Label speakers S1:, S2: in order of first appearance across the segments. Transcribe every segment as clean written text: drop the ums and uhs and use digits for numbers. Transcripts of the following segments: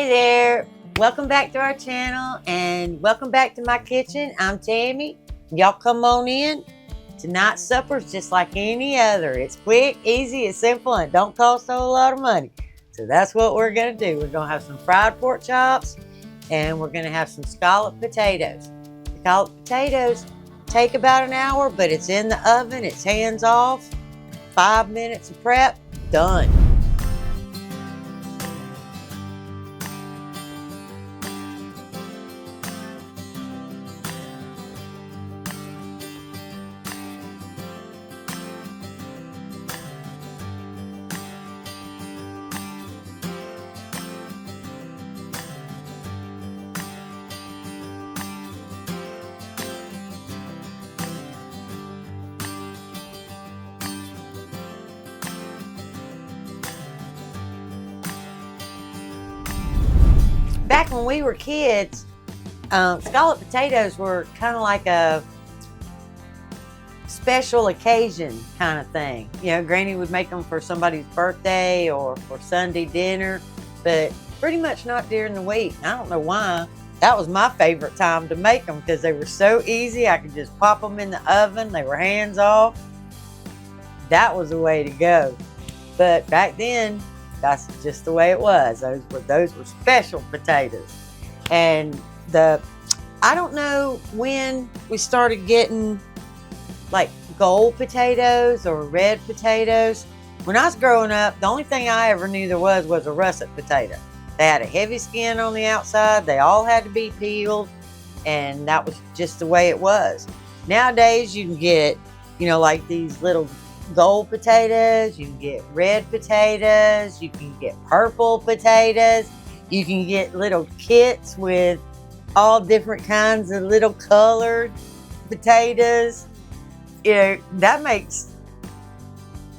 S1: Hey there, welcome back to our channel and welcome back to my kitchen. I'm Tammy. Y'all come on in. Tonight's supper is just like any other. It's quick, easy, it's simple, and don't cost a whole lot of money. So that's what we're gonna do. We're gonna have some fried pork chops and we're gonna have some scalloped potatoes. The scalloped potatoes take about an hour, but it's in the oven, it's hands off. 5 minutes of prep, done. Back when we were kids, scalloped potatoes were kind of like a special occasion kind of thing. You know, Granny would make them for somebody's birthday or for Sunday dinner, but pretty much not during the week. I don't know why. That was my favorite time to make them because they were so easy. I could just pop them in the oven. They were hands off. That was the way to go. But back then, that's just the way it was. Those were special potatoes. And I don't know when we started getting like gold potatoes or red potatoes. When I was growing up, the only thing I ever knew there was a russet potato. They had a heavy skin on the outside. They all had to be peeled. And that was just the way it was. Nowadays, you can get, you know, like these little gold potatoes, you can get red potatoes, you can get purple potatoes, you can get little kits with all different kinds of little colored potatoes. You know, that makes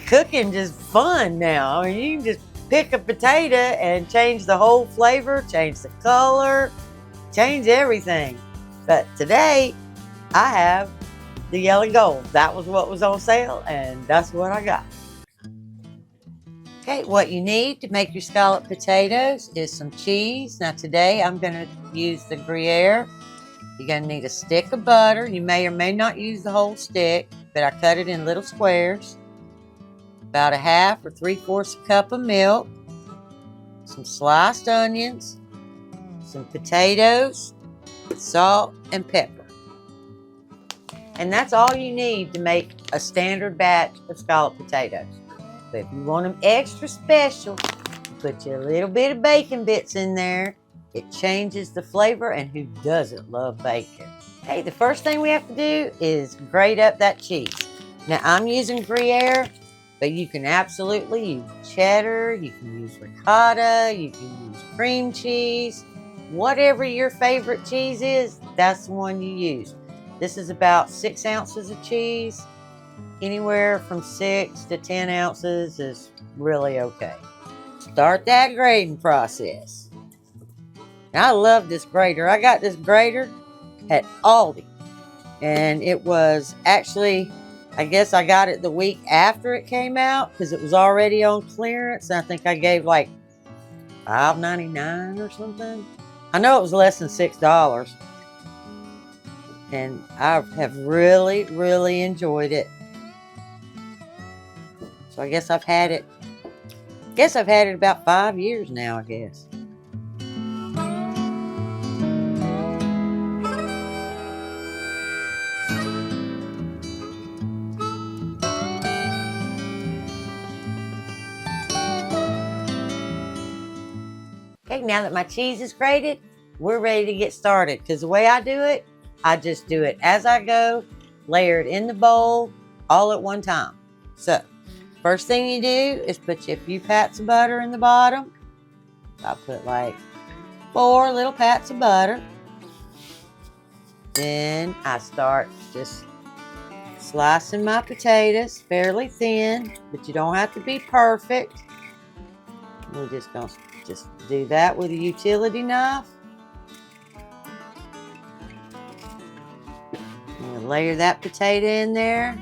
S1: cooking just fun now. I mean, you can just pick a potato and change the whole flavor, change the color, change everything. But today I have the yellow gold. That was what was on sale, and that's what I got. Okay, what you need to make your scalloped potatoes is some cheese. Now today I'm going to use the Grater. You're going to need a stick of butter. You may or may not use the whole stick, but I cut it in little squares. About a 1/2 or 3/4 cup of milk. Some sliced onions. Some potatoes. Salt and pepper. And that's all you need to make a standard batch of scalloped potatoes. But if you want them extra special, put you a little bit of bacon bits in there. It changes the flavor, and who doesn't love bacon? Hey, the first thing we have to do is grate up that cheese. Now I'm using Gruyere, but you can absolutely use cheddar, you can use ricotta, you can use cream cheese. Whatever your favorite cheese is, that's the one you use. This is about 6 ounces of cheese. Anywhere from 6 to 10 ounces is really okay. Start that grating process. Now, I love this grater. I got this grater at Aldi. And it was actually, I guess I got it the week after it came out because it was already on clearance. I think I gave like $5.99 or something. I know it was less than $6. And I have really, really enjoyed it. So I guess I've had it about 5 years now, I guess. Okay, now that my cheese is grated, we're ready to get started. Because the way I do it, I just do it as I go, layer it in the bowl, all at one time. So, first thing you do is put you a few pats of butter in the bottom. I put like 4 little pats of butter. Then I start just slicing my potatoes fairly thin, but you don't have to be perfect. We're just going to do that with a utility knife. We'll layer that potato in there.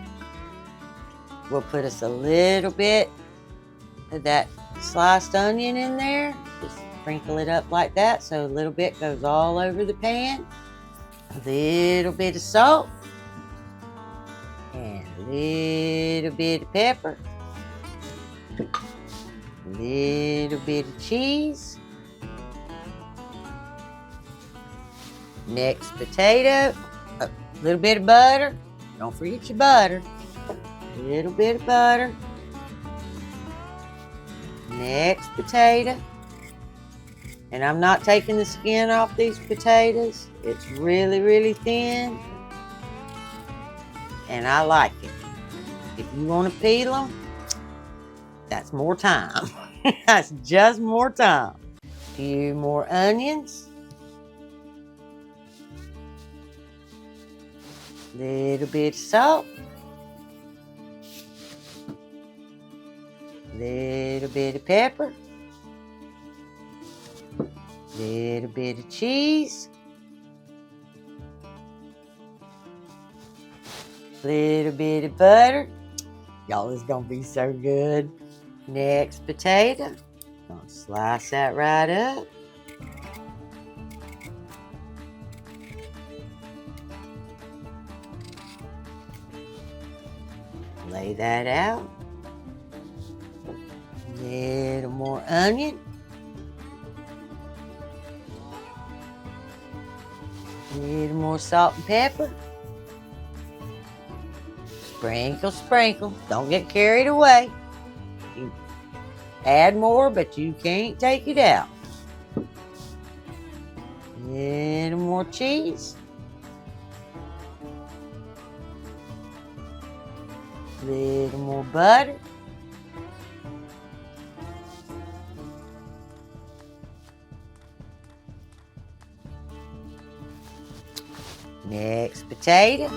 S1: We'll put us a little bit of that sliced onion in there. Just Sprinkle it up like that so a little bit goes all over the pan. A little bit of salt. And a little bit of pepper. A little bit of cheese. Next potato. A little bit of butter. Don't forget your butter. A little bit of butter. Next potato. And I'm not taking the skin off these potatoes. It's really, really thin. And I like it. If you want to peel them, that's more time. That's just more time. A few more onions. Little bit of salt. Little bit of pepper. Little bit of cheese. Little bit of butter. Y'all, this is gonna be so good. Next potato. Gonna slice that right up. Lay that out. Little more onion. Little more salt and pepper. Sprinkle, sprinkle. Don't get carried away. You add more, but you can't take it out. Little more cheese. Little more butter. Next potato.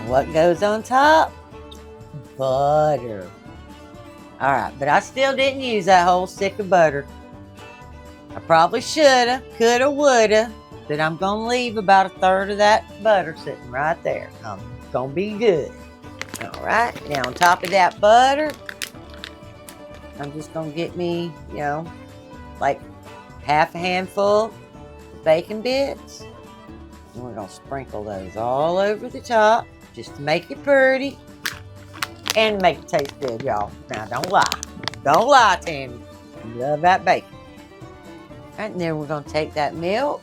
S1: What goes on top? Butter. All right, but I still didn't use that whole stick of butter. I probably shoulda, coulda, woulda, but I'm gonna leave about 1/3 of that butter sitting right there. It's gonna be good. All right, now on top of that butter, I'm just gonna get me, like half a handful of bacon bits. And we're gonna sprinkle those all over the top. Just to make it pretty and make it taste good, y'all. Now, don't lie. Don't lie, Tammy. You love that bacon. All right, and then we're going to take that milk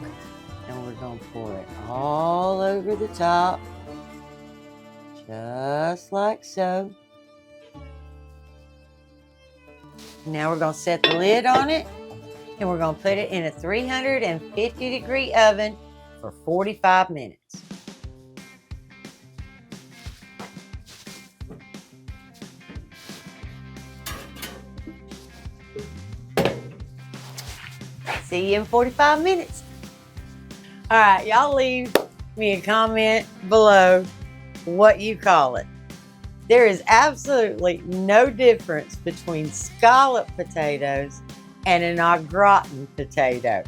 S1: and we're going to pour it all over the top. Just like so. Now we're going to set the lid on it and we're going to put it in a 350-degree oven for 45 minutes. See you in 45 minutes. All right, y'all leave me a comment below what you call it. There is absolutely no difference between scalloped potatoes and an au gratin potato.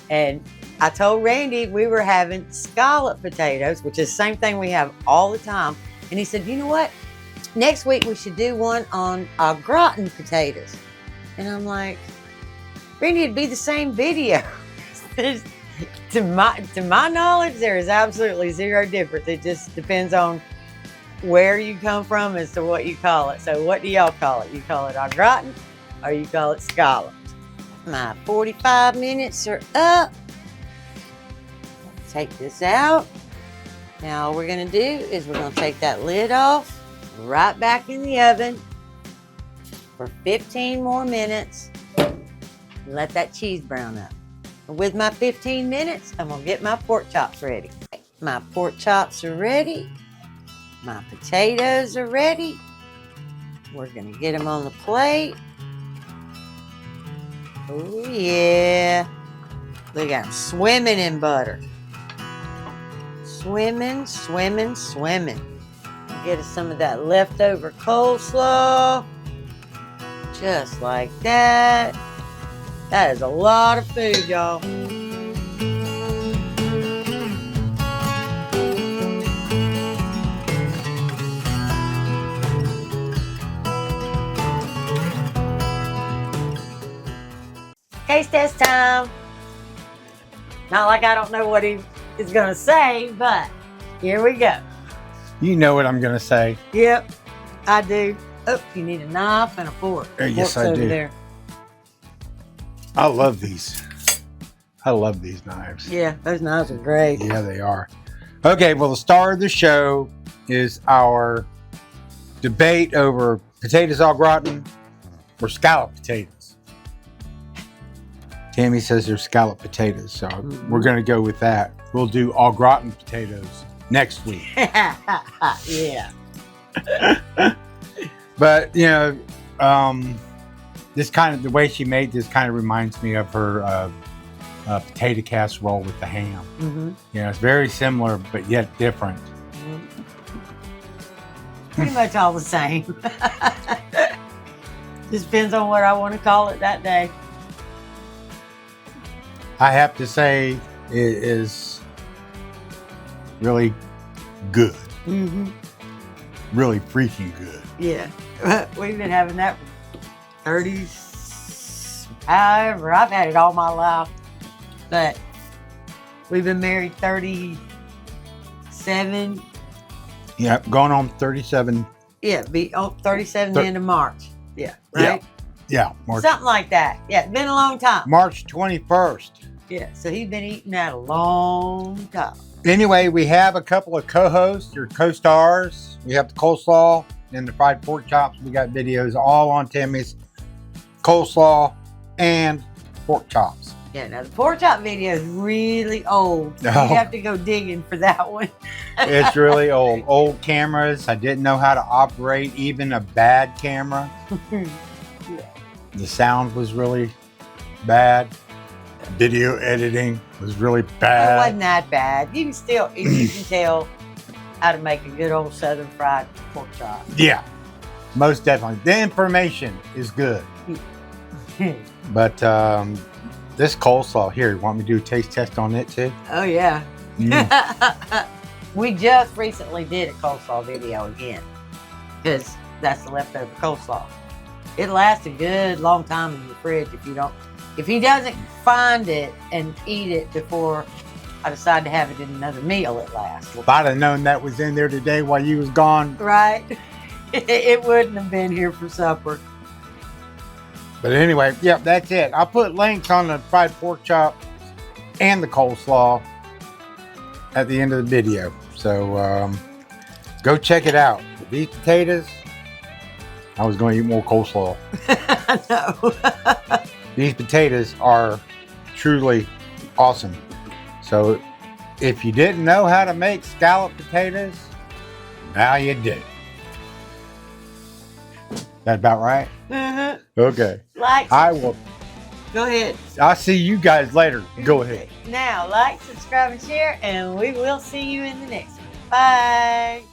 S1: And I told Randy we were having scalloped potatoes, which is the same thing we have all the time. And he said, you know what? Next week we should do one on au gratin potatoes. And I'm like, Randy, it'd be the same video. To my knowledge, there is absolutely zero difference. It just depends on where you come from as to what you call it. So what do y'all call it? You call it au gratin or you call it scalloped? My 45 minutes are up. Take this out. Now all we're gonna do is we're gonna take that lid off, right back in the oven for 15 more minutes. Let that cheese brown up. With my 15 minutes, I'm gonna get my pork chops ready. My pork chops are ready. My potatoes are ready. We're going to get them on the plate. Oh, yeah. Look at them swimming in butter. Swimming, swimming, swimming. Get us some of that leftover coleslaw. Just like that. That is a lot of food, y'all. Taste test time. Not like I don't know what he is going to say, but here we go.
S2: You know what I'm going to say.
S1: Yep, I do. Oh, you need a knife and a fork.
S2: Yes, I do.
S1: There.
S2: I love these. I love these knives.
S1: Yeah, those knives are great.
S2: Yeah, they are. Okay, well, the star of the show is our debate over potatoes au gratin or scalloped potatoes. Tammy says they're scalloped potatoes, so we're going to go with that. We'll do au gratin potatoes next week.
S1: Yeah.
S2: But, you know, this kind of, the way she made this kind of reminds me of her potato casserole with the ham. Mm-hmm. You know, it's very similar, but yet different.
S1: Mm-hmm. Pretty much all the same. Just depends on what I want to call it that day.
S2: I have to say it is really good. Mm-hmm. Really freaking good.
S1: Yeah. We've been having that for 30s. However, I've had it all my life. But we've been married 37.
S2: Yeah, going on 37.
S1: Yeah, be 37 the end of March. Yeah, right?
S2: Yeah, March.
S1: Something like that. Yeah, it's been a long time.
S2: March 21st.
S1: Yeah, so he's been eating that a long time.
S2: Anyway, we have a couple of co-hosts or co-stars. We have the coleslaw and the fried pork chops. We got videos all on Tammy's coleslaw and pork chops.
S1: Yeah, now the pork chop video is really old. You have to go digging for that one.
S2: It's really old. Old cameras. I didn't know how to operate even a bad camera.
S1: Yeah.
S2: The sound was really bad. Video editing was really bad.
S1: It wasn't that bad. You can still, you can tell how to make a good old southern fried pork chop.
S2: Yeah, most definitely. The information is good. But this coleslaw here, you want me to do a taste test on it too?
S1: Oh, yeah. Mm. We just recently did a coleslaw video again because that's the leftover coleslaw. It lasts a good long time in the fridge if he doesn't find it and eat it before I decide to have it in another meal, it lasts.
S2: If I'd have known that was in there today while you was gone.
S1: Right. It wouldn't have been here for supper.
S2: But anyway, yep, that's it. I'll put links on the fried pork chop and the coleslaw at the end of the video. So go check it out. These potatoes, I was going to eat more coleslaw.
S1: No.
S2: These potatoes are truly awesome. So if you didn't know how to make scalloped potatoes, now you do. That about right?
S1: Uh-huh.
S2: Okay.
S1: I will. Go ahead.
S2: I'll see you guys later. Go ahead.
S1: Now, like, subscribe, and share, and we will see you in the next one. Bye.